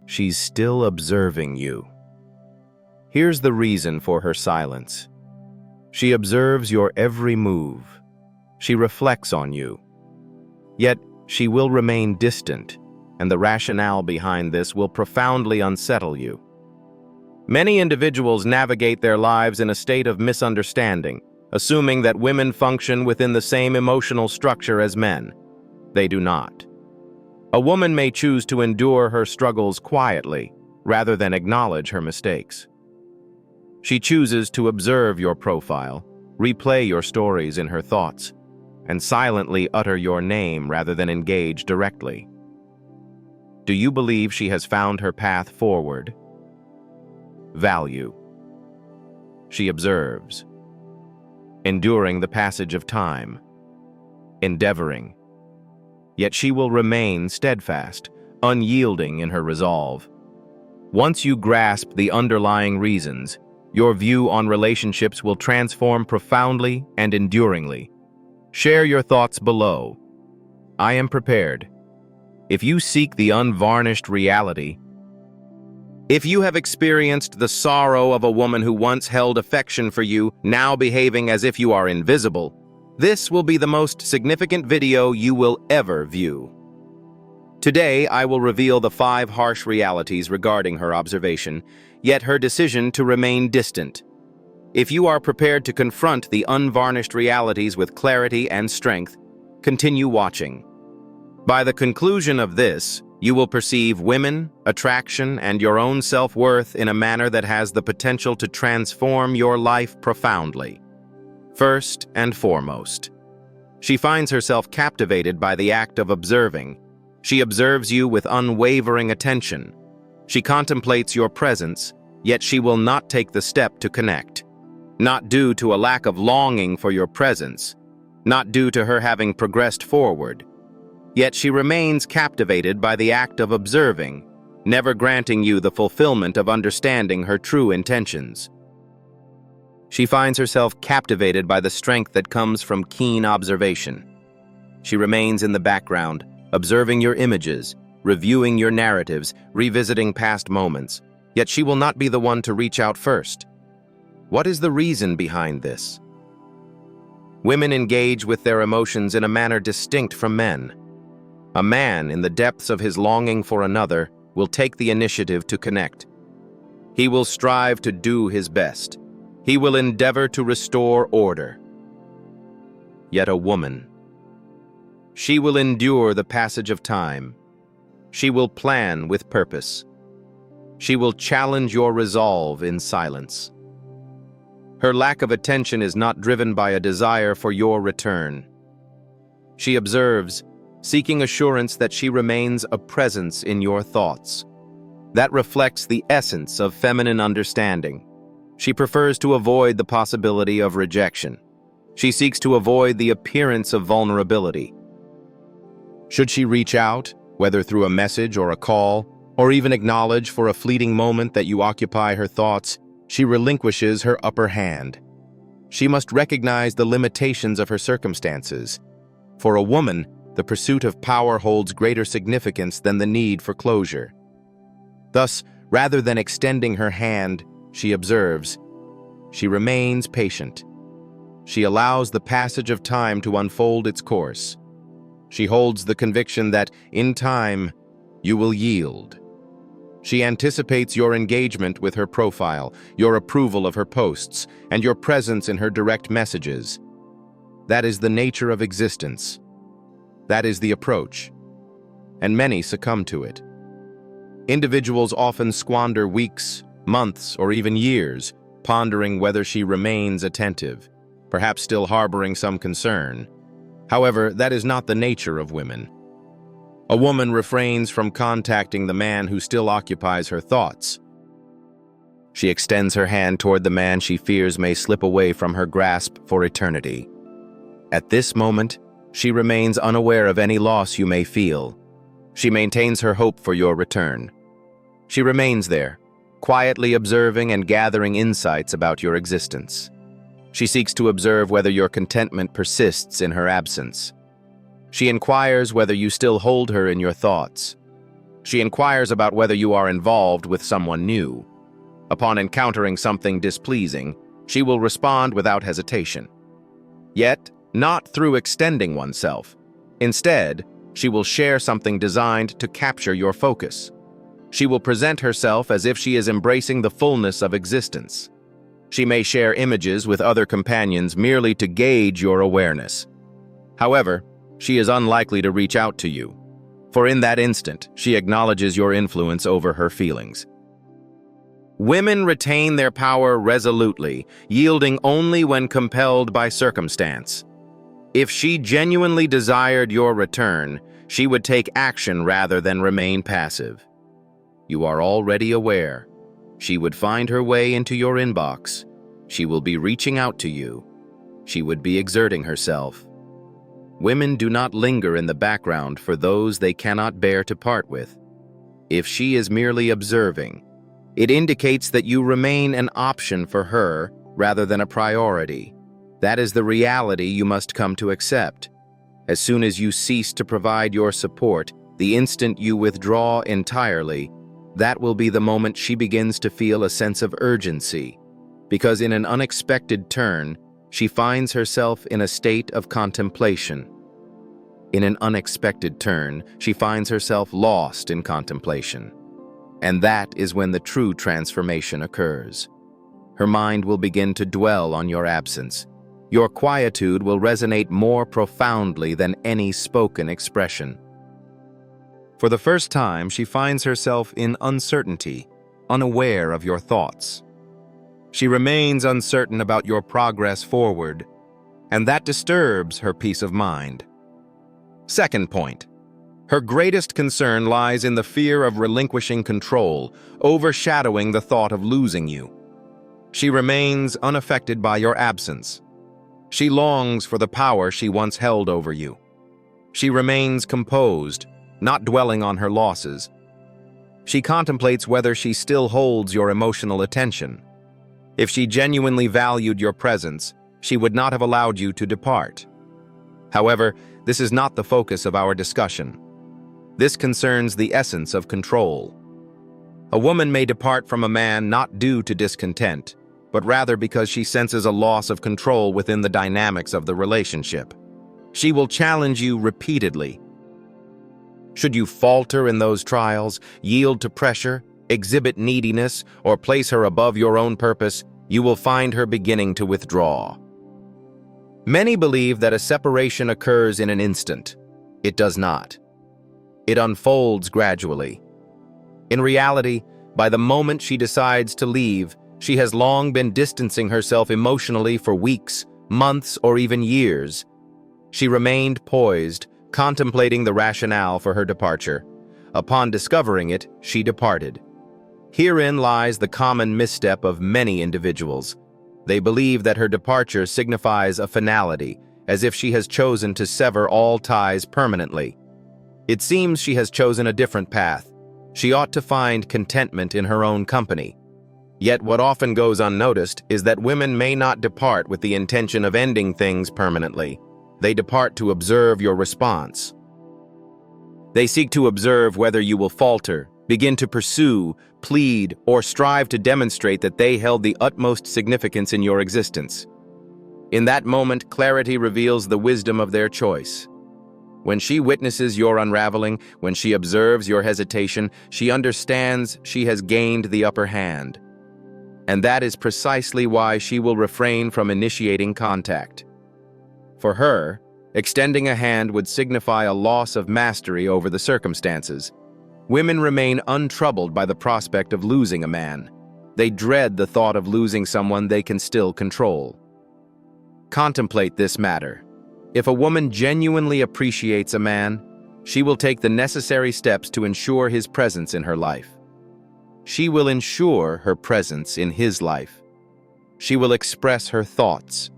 She's still observing you. Here's the reason for her silence. She observes your every move. She reflects on you. Yet, she will remain distant, and the rationale behind this will profoundly unsettle you. Many individuals navigate their lives in a state of misunderstanding, assuming that women function within the same emotional structure as men. They do not. A woman may choose to endure her struggles quietly, rather than acknowledge her mistakes. She chooses to observe your profile, replay your stories in her thoughts, and silently utter your name rather than engage directly. Do you believe she has found her path forward? Value. She observes, enduring the passage of time, endeavoring. Yet she will remain steadfast, unyielding in her resolve. Once you grasp the underlying reasons, your view on relationships will transform profoundly and enduringly. Share your thoughts below. I am prepared. If you seek the unvarnished reality, if you have experienced the sorrow of a woman who once held affection for you, now behaving as if you are invisible, this will be the most significant video you will ever view. Today, I will reveal the 5 harsh realities regarding her observation, yet her decision to remain distant. If you are prepared to confront the unvarnished realities with clarity and strength, continue watching. By the conclusion of this, you will perceive women, attraction, and your own self-worth in a manner that has the potential to transform your life profoundly. First and foremost, she finds herself captivated by the act of observing. She observes you with unwavering attention. She contemplates your presence, yet she will not take the step to connect. Not due to a lack of longing for your presence, not due to her having progressed forward. Yet she remains captivated by the act of observing, never granting you the fulfillment of understanding her true intentions. She finds herself captivated by the strength that comes from keen observation. She remains in the background, observing your images, reviewing your narratives, revisiting past moments, yet she will not be the one to reach out first. What is the reason behind this? Women engage with their emotions in a manner distinct from men. A man, in the depths of his longing for another, will take the initiative to connect. He will strive to do his best. He will endeavor to restore order. Yet a woman, she will endure the passage of time. She will plan with purpose. She will challenge your resolve in silence. Her lack of attention is not driven by a desire for your return. She observes, seeking assurance that she remains a presence in your thoughts. That reflects the essence of feminine understanding. She prefers to avoid the possibility of rejection. She seeks to avoid the appearance of vulnerability. Should she reach out, whether through a message or a call, or even acknowledge for a fleeting moment that you occupy her thoughts, she relinquishes her upper hand. She must recognize the limitations of her circumstances. For a woman, the pursuit of power holds greater significance than the need for closure. Thus, rather than extending her hand, she observes. She remains patient. She allows the passage of time to unfold its course. She holds the conviction that, in time, you will yield. She anticipates your engagement with her profile, your approval of her posts, and your presence in her direct messages. That is the nature of existence. That is the approach. And many succumb to it. Individuals often squander weeks, months, or even years, pondering whether she remains attentive, perhaps still harboring some concern. However, that is not the nature of women. A woman refrains from contacting the man who still occupies her thoughts. She extends her hand toward the man she fears may slip away from her grasp for eternity. At this moment, she remains unaware of any loss you may feel. She maintains her hope for your return. She remains there, quietly observing and gathering insights about your existence. She seeks to observe whether your contentment persists in her absence. She inquires whether you still hold her in your thoughts. She inquires about whether you are involved with someone new. Upon encountering something displeasing, she will respond without hesitation. Yet, not through extending oneself. Instead, she will share something designed to capture your focus. She will present herself as if she is embracing the fullness of existence. She may share images with other companions merely to gauge your awareness. However, she is unlikely to reach out to you, for in that instant, she acknowledges your influence over her feelings. Women retain their power resolutely, yielding only when compelled by circumstance. If she genuinely desired your return, she would take action rather than remain passive. You are already aware. She would find her way into your inbox. She will be reaching out to you. She would be exerting herself. Women do not linger in the background for those they cannot bear to part with. If she is merely observing, it indicates that you remain an option for her rather than a priority. That is the reality you must come to accept. As soon as you cease to provide your support, the instant you withdraw entirely, that will be the moment she begins to feel a sense of urgency, because in an unexpected turn, she finds herself in a state of contemplation. In an unexpected turn, she finds herself lost in contemplation. And that is when the true transformation occurs. Her mind will begin to dwell on your absence. Your quietude will resonate more profoundly than any spoken expression. For the first time, she finds herself in uncertainty, unaware of your thoughts. She remains uncertain about your progress forward, and that disturbs her peace of mind. Second point. Her greatest concern lies in the fear of relinquishing control, overshadowing the thought of losing you. She remains unaffected by your absence. She longs for the power she once held over you. She remains composed, not dwelling on her losses. She contemplates whether she still holds your emotional attention. If she genuinely valued your presence, she would not have allowed you to depart. However, this is not the focus of our discussion. This concerns the essence of control. A woman may depart from a man not due to discontent, but rather because she senses a loss of control within the dynamics of the relationship. She will challenge you repeatedly. Should you falter in those trials, yield to pressure, exhibit neediness, or place her above your own purpose, you will find her beginning to withdraw. Many believe that a separation occurs in an instant. It does not. It unfolds gradually. In reality, by the moment she decides to leave, she has long been distancing herself emotionally for weeks, months, or even years. She remained poised, contemplating the rationale for her departure. Upon discovering it, she departed. Herein lies the common misstep of many individuals. They believe that her departure signifies a finality, as if she has chosen to sever all ties permanently. It seems she has chosen a different path. She ought to find contentment in her own company. Yet what often goes unnoticed is that women may not depart with the intention of ending things permanently. They depart to observe your response. They seek to observe whether you will falter, begin to pursue, plead, or strive to demonstrate that they held the utmost significance in your existence. In that moment, clarity reveals the wisdom of their choice. When she witnesses your unraveling, when she observes your hesitation, she understands she has gained the upper hand. And that is precisely why she will refrain from initiating contact. For her, extending a hand would signify a loss of mastery over the circumstances. Women remain untroubled by the prospect of losing a man. They dread the thought of losing someone they can still control. Contemplate this matter. If a woman genuinely appreciates a man, she will take the necessary steps to ensure his presence in her life. She will ensure her presence in his life. She will express her thoughts.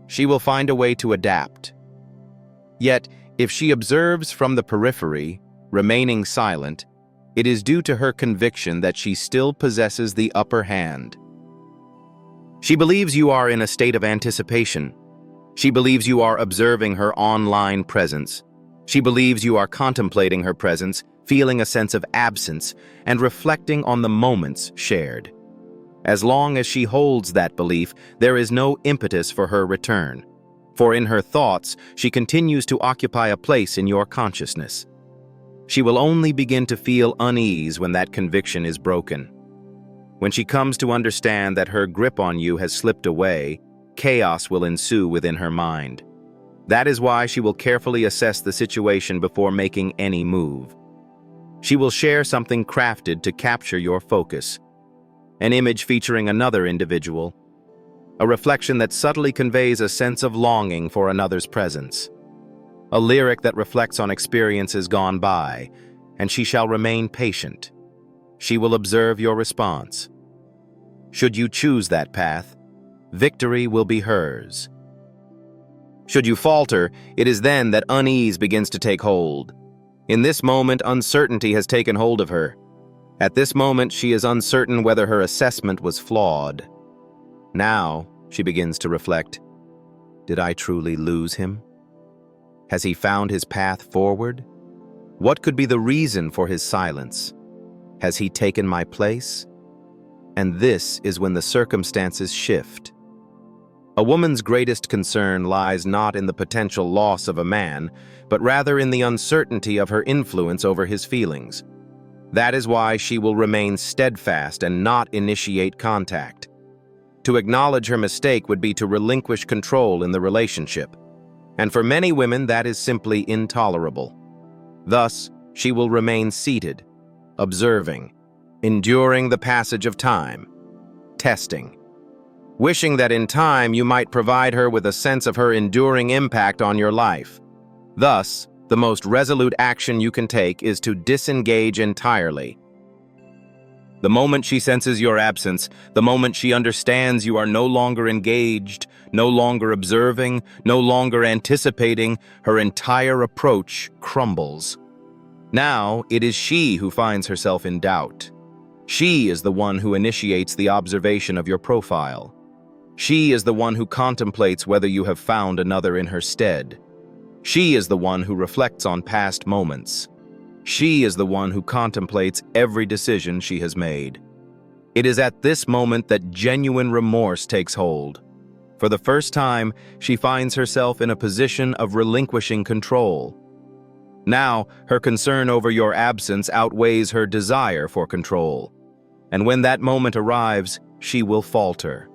She will find a way to adapt. Yet, if she observes from the periphery, remaining silent, it is due to her conviction that she still possesses the upper hand. She believes you are in a state of anticipation. She believes you are observing her online presence. She believes you are contemplating her presence, feeling a sense of absence, and reflecting on the moments shared. As long as she holds that belief, there is no impetus for her return. For in her thoughts, she continues to occupy a place in your consciousness. She will only begin to feel unease when that conviction is broken. When she comes to understand that her grip on you has slipped away, chaos will ensue within her mind. That is why she will carefully assess the situation before making any move. She will share something crafted to capture your focus. An image featuring another individual. A reflection that subtly conveys a sense of longing for another's presence. A lyric that reflects on experiences gone by, and she shall remain patient. She will observe your response. Should you choose that path, victory will be hers. Should you falter, it is then that unease begins to take hold. In this moment, uncertainty has taken hold of her. At this moment, she is uncertain whether her assessment was flawed. Now, she begins to reflect, did I truly lose him? Has he found his path forward? What could be the reason for his silence? Has he taken my place? And this is when the circumstances shift. A woman's greatest concern lies not in the potential loss of a man, but rather in the uncertainty of her influence over his feelings. That is why she will remain steadfast and not initiate contact. To acknowledge her mistake would be to relinquish control in the relationship. And for many women, that is simply intolerable. Thus, she will remain seated, observing, enduring the passage of time, testing, wishing that in time you might provide her with a sense of her enduring impact on your life. Thus, the most resolute action you can take is to disengage entirely. The moment she senses your absence, the moment she understands you are no longer engaged, no longer observing, no longer anticipating, her entire approach crumbles. Now, it is she who finds herself in doubt. She is the one who initiates the observation of your profile. She is the one who contemplates whether you have found another in her stead. She is the one who reflects on past moments. She is the one who contemplates every decision she has made. It is at this moment that genuine remorse takes hold. For the first time, she finds herself in a position of relinquishing control. Now, her concern over your absence outweighs her desire for control. And when that moment arrives, she will falter.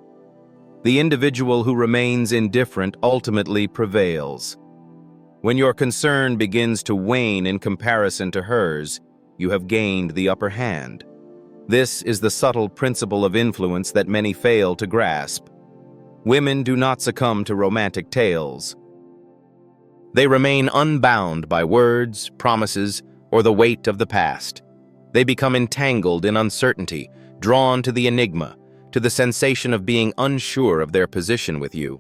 The individual who remains indifferent ultimately prevails. When your concern begins to wane in comparison to hers, you have gained the upper hand. This is the subtle principle of influence that many fail to grasp. Women do not succumb to romantic tales. They remain unbound by words, promises, or the weight of the past. They become entangled in uncertainty, drawn to the enigma, to the sensation of being unsure of their position with you.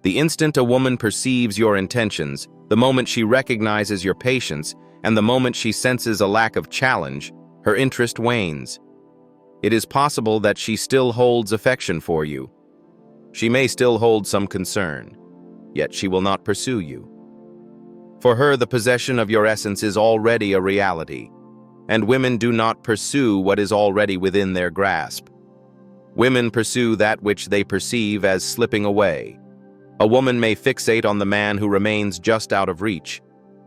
The instant a woman perceives your intentions, the moment she recognizes your patience, and the moment she senses a lack of challenge, her interest wanes. It is possible that she still holds affection for you. She may still hold some concern, yet she will not pursue you. For her, the possession of your essence is already a reality, and women do not pursue what is already within their grasp. Women pursue that which they perceive as slipping away. A woman may fixate on the man who remains just out of reach.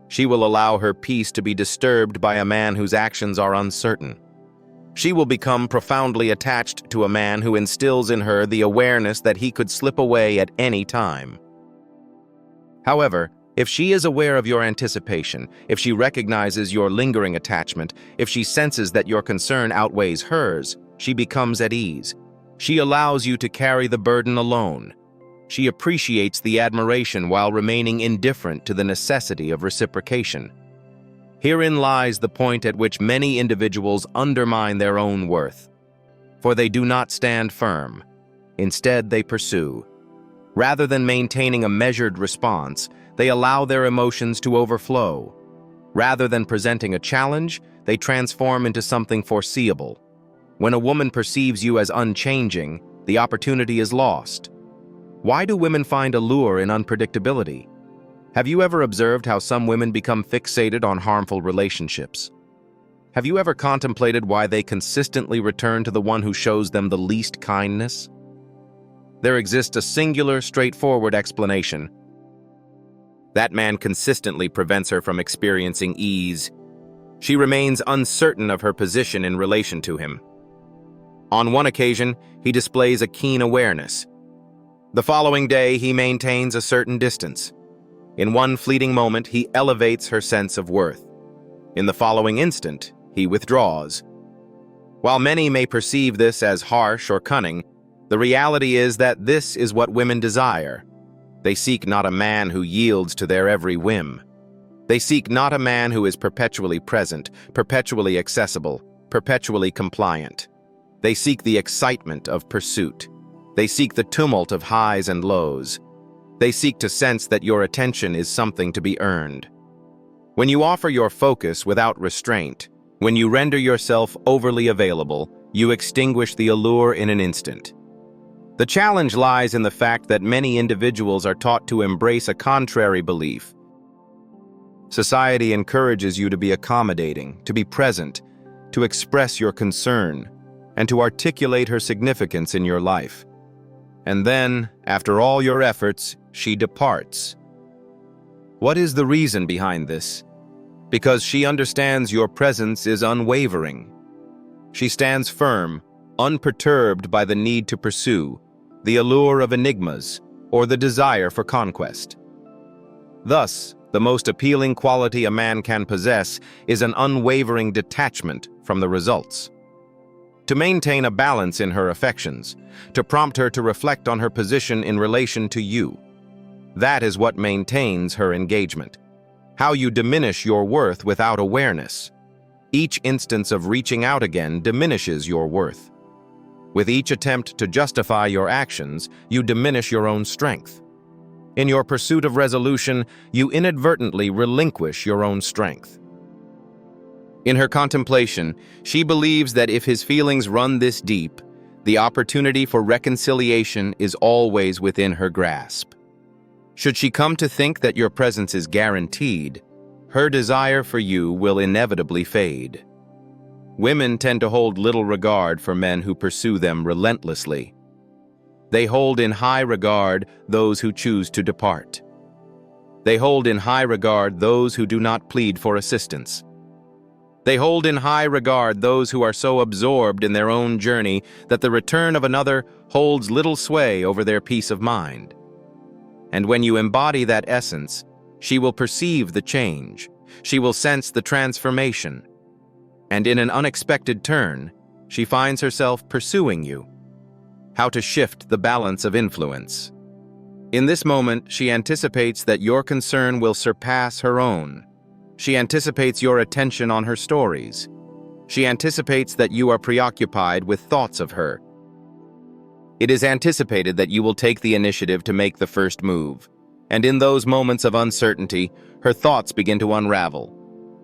She will allow her peace to be disturbed by a man whose actions are uncertain. She will become profoundly attached to a man who instills in her the awareness that he could slip away at any time. However, if she is aware of your anticipation, if she recognizes your lingering attachment, if she senses that your concern outweighs hers, she becomes at ease. She allows you to carry the burden alone. She appreciates the admiration while remaining indifferent to the necessity of reciprocation. Herein lies the point at which many individuals undermine their own worth. For they do not stand firm. Instead, they pursue. Rather than maintaining a measured response, they allow their emotions to overflow. Rather than presenting a challenge, they transform into something foreseeable. When a woman perceives you as unchanging, the opportunity is lost. Why do women find allure in unpredictability? Have you ever observed how some women become fixated on harmful relationships? Have you ever contemplated why they consistently return to the one who shows them the least kindness? There exists a singular, straightforward explanation. That man consistently prevents her from experiencing ease. She remains uncertain of her position in relation to him. On one occasion, he displays a keen awareness. The following day, he maintains a certain distance. In one fleeting moment, he elevates her sense of worth. In the following instant, he withdraws. While many may perceive this as harsh or cunning, the reality is that this is what women desire. They seek not a man who yields to their every whim. They seek not a man who is perpetually present, perpetually accessible, perpetually compliant. They seek the excitement of pursuit. They seek the tumult of highs and lows. They seek to sense that your attention is something to be earned. When you offer your focus without restraint, when you render yourself overly available, you extinguish the allure in an instant. The challenge lies in the fact that many individuals are taught to embrace a contrary belief. Society encourages you to be accommodating, to be present, to express your concern, and to articulate her significance in your life. And then, after all your efforts, she departs. What is the reason behind this? Because she understands your presence is unwavering. She stands firm, unperturbed by the need to pursue, the allure of enigmas, or the desire for conquest. Thus, the most appealing quality a man can possess is an unwavering detachment from the results. To maintain a balance in her affections, to prompt her to reflect on her position in relation to you. That is what maintains her engagement. How you diminish your worth without awareness. Each instance of reaching out again diminishes your worth. With each attempt to justify your actions, you diminish your own strength. In your pursuit of resolution, you inadvertently relinquish your own strength. In her contemplation, she believes that if his feelings run this deep, the opportunity for reconciliation is always within her grasp. Should she come to think that your presence is guaranteed, her desire for you will inevitably fade. Women tend to hold little regard for men who pursue them relentlessly. They hold in high regard those who choose to depart. They hold in high regard those who do not plead for assistance. They hold in high regard those who are so absorbed in their own journey that the return of another holds little sway over their peace of mind. And when you embody that essence, she will perceive the change. She will sense the transformation. And in an unexpected turn, she finds herself pursuing you. How to shift the balance of influence. In this moment, she anticipates that your concern will surpass her own. She anticipates your attention on her stories. She anticipates that you are preoccupied with thoughts of her. It is anticipated that you will take the initiative to make the first move. And in those moments of uncertainty, her thoughts begin to unravel.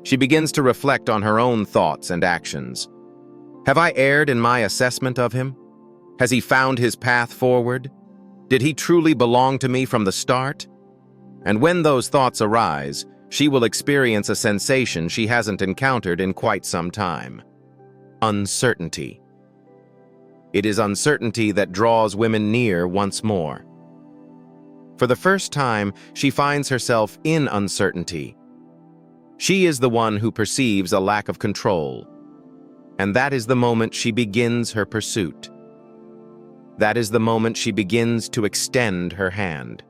She begins to reflect on her own thoughts and actions. Have I erred in my assessment of him? Has he found his path forward? Did he truly belong to me from the start? And when those thoughts arise, she will experience a sensation she hasn't encountered in quite some time. Uncertainty. It is uncertainty that draws women near once more. For the first time, she finds herself in uncertainty. She is the one who perceives a lack of control. And that is the moment she begins her pursuit. That is the moment she begins to extend her hand.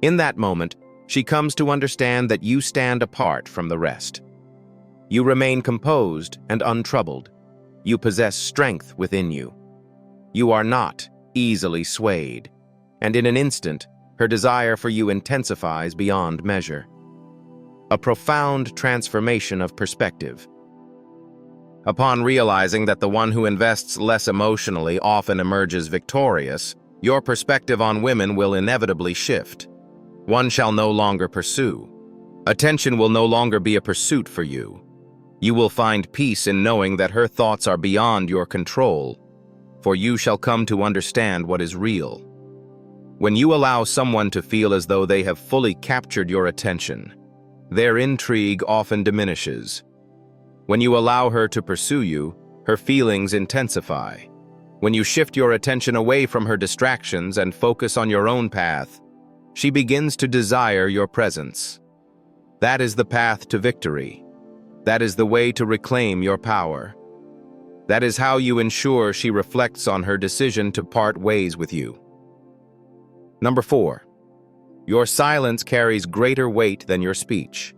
In that moment, she comes to understand that you stand apart from the rest. You remain composed and untroubled. You possess strength within you. You are not easily swayed. And in an instant, her desire for you intensifies beyond measure. A profound transformation of perspective. Upon realizing that the one who invests less emotionally often emerges victorious, your perspective on women will inevitably shift. One shall no longer pursue. Attention will no longer be a pursuit for you. You will find peace in knowing that her thoughts are beyond your control, for you shall come to understand what is real. When you allow someone to feel as though they have fully captured your attention, their intrigue often diminishes. When you allow her to pursue you, her feelings intensify. When you shift your attention away from her distractions and focus on your own path, she begins to desire your presence. That is the path to victory. That is the way to reclaim your power. That is how you ensure she reflects on her decision to part ways with you. Number 4. Your silence carries greater weight than your speech.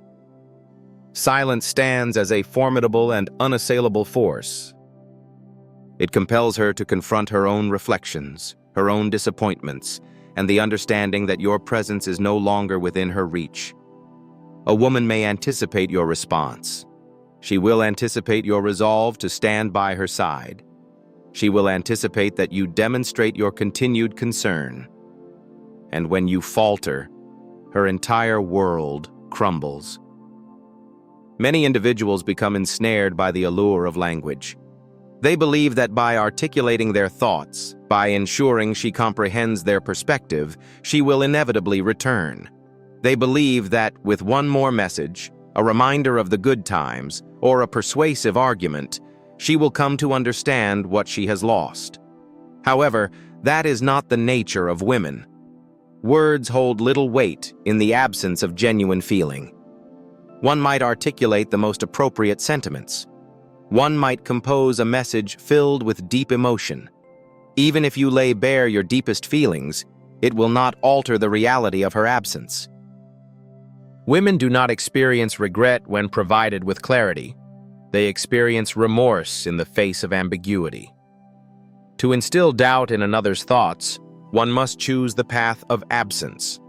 Silence stands as a formidable and unassailable force. It compels her to confront her own reflections, her own disappointments, and the understanding that your presence is no longer within her reach. A woman may anticipate your response. She will anticipate your resolve to stand by her side. She will anticipate that you demonstrate your continued concern. And when you falter, her entire world crumbles. Many individuals become ensnared by the allure of language. They believe that by articulating their thoughts, by ensuring she comprehends their perspective, she will inevitably return. They believe that with one more message, a reminder of the good times, or a persuasive argument, she will come to understand what she has lost. However, that is not the nature of women. Words hold little weight in the absence of genuine feeling. One might articulate the most appropriate sentiments. One might compose a message filled with deep emotion. Even if you lay bare your deepest feelings, it will not alter the reality of her absence. Women do not experience regret when provided with clarity. They experience remorse in the face of ambiguity. To instill doubt in another's thoughts, one must choose the path of absence.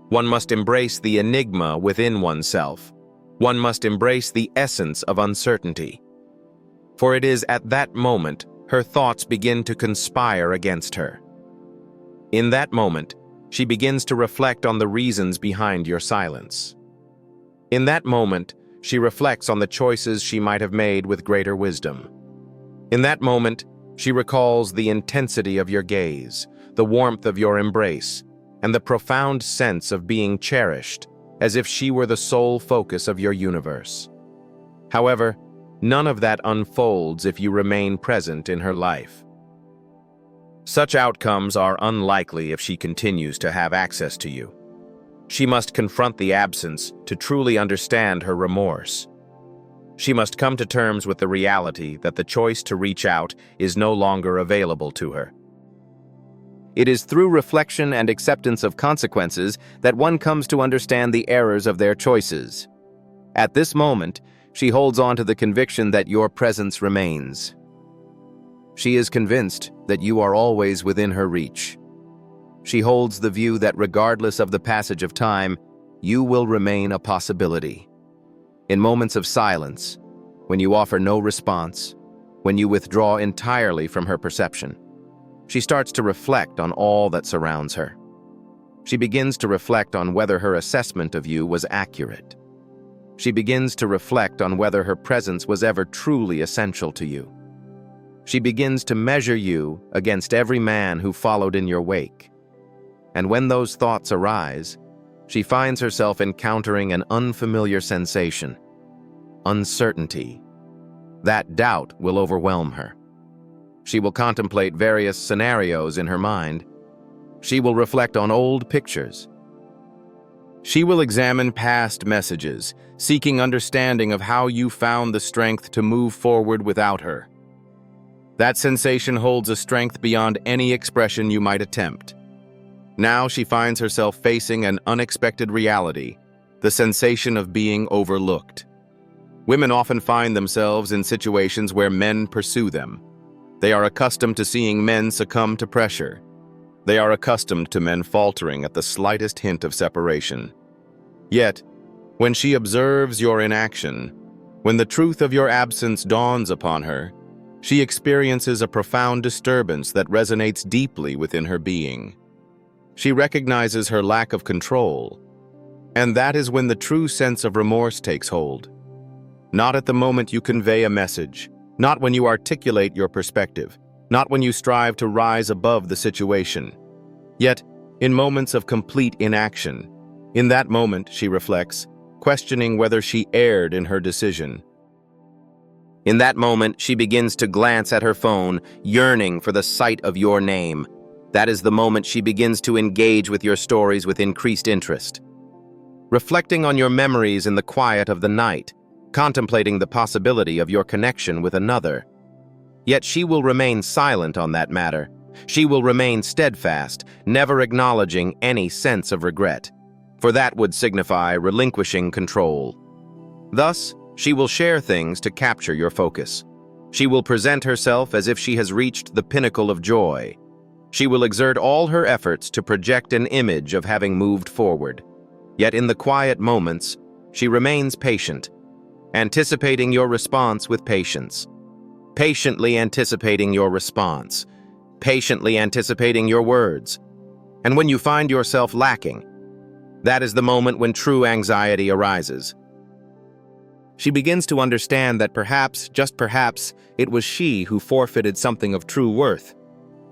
One must embrace the enigma within oneself. One must embrace the essence of uncertainty. For it is at that moment her thoughts begin to conspire against her. In that moment, she begins to reflect on the reasons behind your silence. In that moment, she reflects on the choices she might have made with greater wisdom. In that moment, she recalls the intensity of your gaze, the warmth of your embrace, and the profound sense of being cherished, as if she were the sole focus of your universe. However, none of that unfolds if you remain present in her life. Such outcomes are unlikely if she continues to have access to you. She must confront the absence to truly understand her remorse. She must come to terms with the reality that the choice to reach out is no longer available to her. It is through reflection and acceptance of consequences that one comes to understand the errors of their choices. At this moment, she holds on to the conviction that your presence remains. She is convinced that you are always within her reach. She holds the view that regardless of the passage of time, you will remain a possibility. In moments of silence, when you offer no response, when you withdraw entirely from her perception, she starts to reflect on all that surrounds her. She begins to reflect on whether her assessment of you was accurate. She begins to reflect on whether her presence was ever truly essential to you. She begins to measure you against every man who followed in your wake. And when those thoughts arise, she finds herself encountering an unfamiliar sensation, uncertainty. That doubt will overwhelm her. She will contemplate various scenarios in her mind. She will reflect on old pictures. She will examine past messages, seeking understanding of how you found the strength to move forward without her. That sensation holds a strength beyond any expression you might attempt. Now she finds herself facing an unexpected reality, the sensation of being overlooked. Women often find themselves in situations where men pursue them. They are accustomed to seeing men succumb to pressure. They are accustomed to men faltering at the slightest hint of separation. Yet, when she observes your inaction, when the truth of your absence dawns upon her, she experiences a profound disturbance that resonates deeply within her being. She recognizes her lack of control, and that is when the true sense of remorse takes hold. Not at the moment you convey a message, not when you articulate your perspective, not when you strive to rise above the situation. Yet, in moments of complete inaction, in that moment, she reflects, questioning whether she erred in her decision. In that moment, she begins to glance at her phone, yearning for the sight of your name. That is the moment she begins to engage with your stories with increased interest. Reflecting on your memories in the quiet of the night, contemplating the possibility of your connection with another. Yet she will remain silent on that matter. She will remain steadfast, never acknowledging any sense of regret, for that would signify relinquishing control. Thus, she will share things to capture your focus. She will present herself as if she has reached the pinnacle of joy. She will exert all her efforts to project an image of having moved forward. Yet in the quiet moments, she remains patient, anticipating your response with patience. Patiently anticipating your response. Patiently anticipating your words. And when you find yourself lacking, that is the moment when true anxiety arises. She begins to understand that perhaps, just perhaps, it was she who forfeited something of true worth.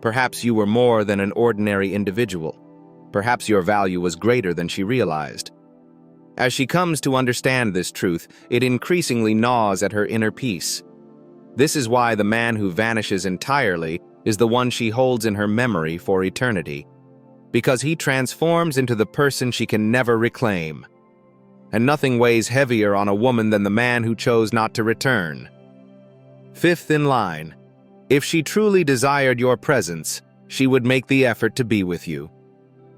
Perhaps you were more than an ordinary individual. Perhaps your value was greater than she realized. As she comes to understand this truth, it increasingly gnaws at her inner peace. This is why the man who vanishes entirely is the one she holds in her memory for eternity, because he transforms into the person she can never reclaim. And nothing weighs heavier on a woman than the man who chose not to return. Fifth in line, if she truly desired your presence, she would make the effort to be with you.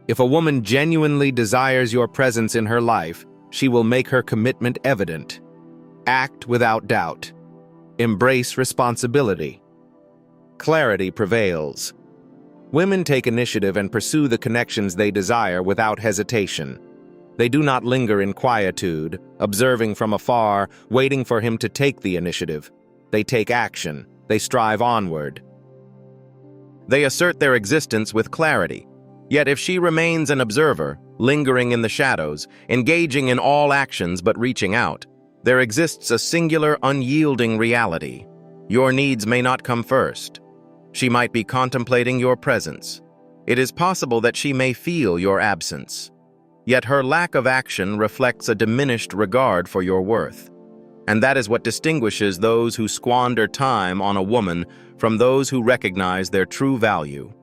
If a woman genuinely desires your presence in her life, she will make her commitment evident. Act without doubt. Embrace responsibility. Clarity prevails. Women take initiative and pursue the connections they desire without hesitation. They do not linger in quietude, observing from afar, waiting for him to take the initiative. They take action. They strive onward. They assert their existence with clarity. Yet if she remains an observer, lingering in the shadows, engaging in all actions but reaching out, there exists a singular, unyielding reality. Your needs may not come first. She might be contemplating your presence. It is possible that she may feel your absence. Yet her lack of action reflects a diminished regard for your worth. And that is what distinguishes those who squander time on a woman from those who recognize their true value.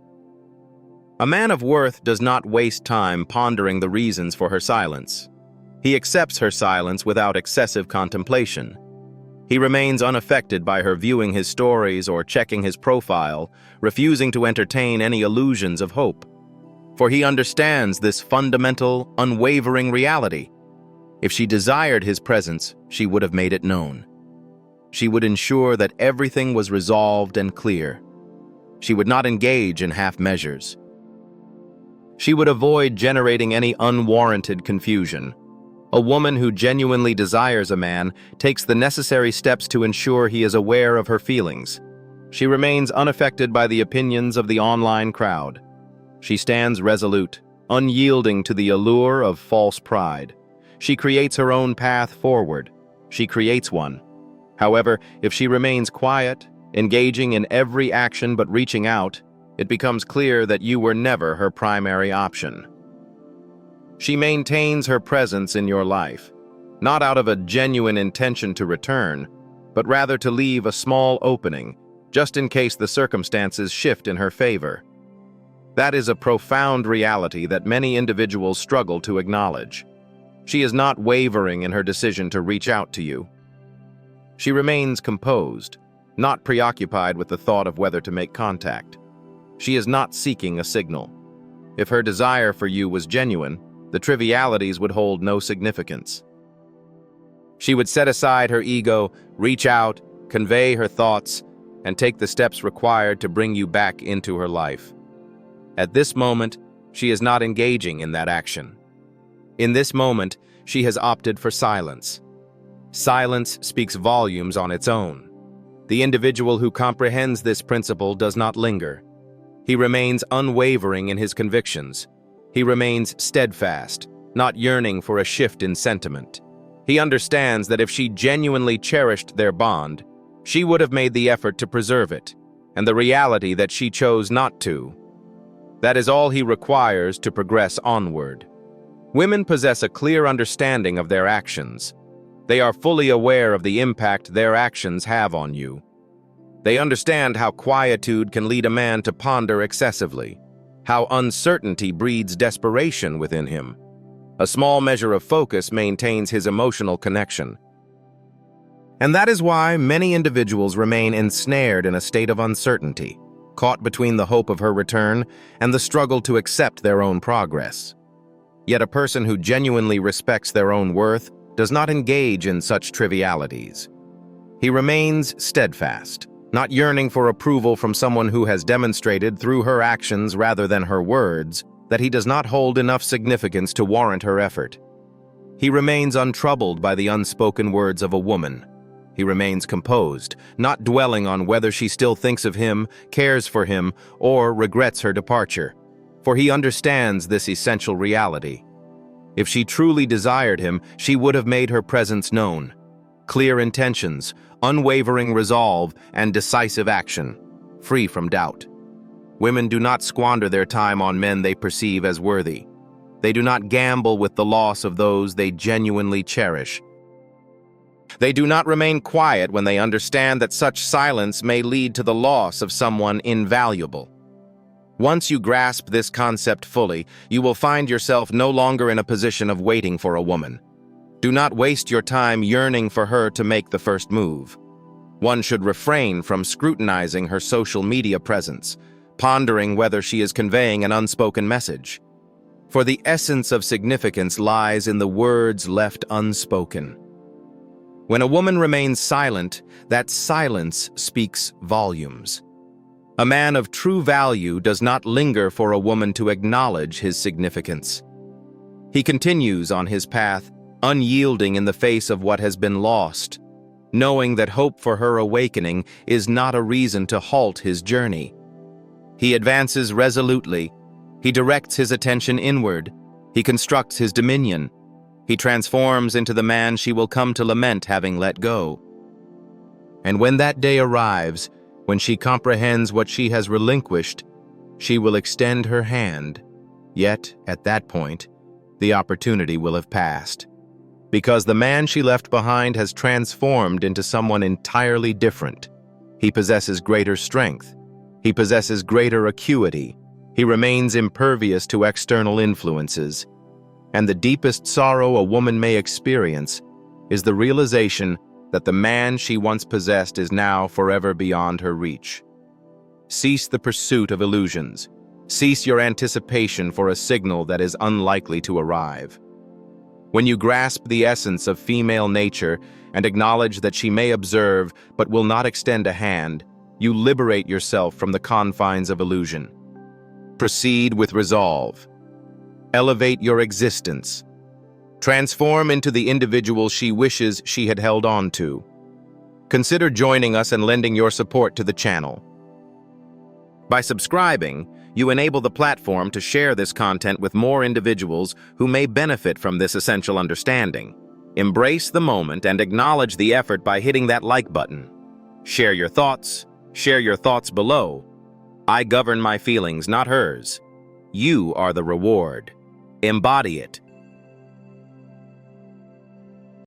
A man of worth does not waste time pondering the reasons for her silence. He accepts her silence without excessive contemplation. He remains unaffected by her viewing his stories or checking his profile, refusing to entertain any illusions of hope. For he understands this fundamental, unwavering reality. If she desired his presence, she would have made it known. She would ensure that everything was resolved and clear. She would not engage in half measures. She would avoid generating any unwarranted confusion. A woman who genuinely desires a man takes the necessary steps to ensure he is aware of her feelings. She remains unaffected by the opinions of the online crowd. She stands resolute, unyielding to the allure of false pride. She creates her own path forward. She creates one. However, if she remains quiet, engaging in every action but reaching out, it becomes clear that you were never her primary option. She maintains her presence in your life, not out of a genuine intention to return, but rather to leave a small opening, just in case the circumstances shift in her favor. That is a profound reality that many individuals struggle to acknowledge. She is not wavering in her decision to reach out to you. She remains composed, not preoccupied with the thought of whether to make contact. She is not seeking a signal. If her desire for you was genuine, the trivialities would hold no significance. She would set aside her ego, reach out, convey her thoughts, and take the steps required to bring you back into her life. At this moment, she is not engaging in that action. In this moment, she has opted for silence. Silence speaks volumes on its own. The individual who comprehends this principle does not linger. He remains unwavering in his convictions. He remains steadfast, not yearning for a shift in sentiment. He understands that if she genuinely cherished their bond, she would have made the effort to preserve it, and the reality that she chose not to. That is all he requires to progress onward. Women possess a clear understanding of their actions. They are fully aware of the impact their actions have on you. They understand how quietude can lead a man to ponder excessively, how uncertainty breeds desperation within him. A small measure of focus maintains his emotional connection. And that is why many individuals remain ensnared in a state of uncertainty, caught between the hope of her return and the struggle to accept their own progress. Yet a person who genuinely respects their own worth does not engage in such trivialities. He remains steadfast, not yearning for approval from someone who has demonstrated through her actions rather than her words that he does not hold enough significance to warrant her effort. He remains untroubled by the unspoken words of a woman. He remains composed, not dwelling on whether she still thinks of him, cares for him, or regrets her departure, for he understands this essential reality. If she truly desired him, she would have made her presence known. Clear intentions, unwavering resolve, and decisive action, free from doubt. Women do not squander their time on men they perceive as worthy. They do not gamble with the loss of those they genuinely cherish. They do not remain quiet when they understand that such silence may lead to the loss of someone invaluable. Once you grasp this concept fully, you will find yourself no longer in a position of waiting for a woman. Do not waste your time yearning for her to make the first move. One should refrain from scrutinizing her social media presence, pondering whether she is conveying an unspoken message. For the essence of significance lies in the words left unspoken. When a woman remains silent, that silence speaks volumes. A man of true value does not linger for a woman to acknowledge his significance. He continues on his path, unyielding in the face of what has been lost, knowing that hope for her awakening is not a reason to halt his journey. He advances resolutely. He directs his attention inward. He constructs his dominion. He transforms into the man she will come to lament having let go. And when that day arrives, when she comprehends what she has relinquished, she will extend her hand. Yet, at that point, the opportunity will have passed. Because the man she left behind has transformed into someone entirely different. He possesses greater strength. He possesses greater acuity. He remains impervious to external influences. And the deepest sorrow a woman may experience is the realization that the man she once possessed is now forever beyond her reach. Cease the pursuit of illusions. Cease your anticipation for a signal that is unlikely to arrive. When you grasp the essence of female nature and acknowledge that she may observe but will not extend a hand, you liberate yourself from the confines of illusion. Proceed with resolve. Elevate your existence. Transform into the individual she wishes she had held on to. Consider joining us and lending your support to the channel. By subscribing, you enable the platform to share this content with more individuals who may benefit from this essential understanding. Embrace the moment and acknowledge the effort by hitting that like button. Share your thoughts below. I govern my feelings, not hers. You are the reward. Embody it.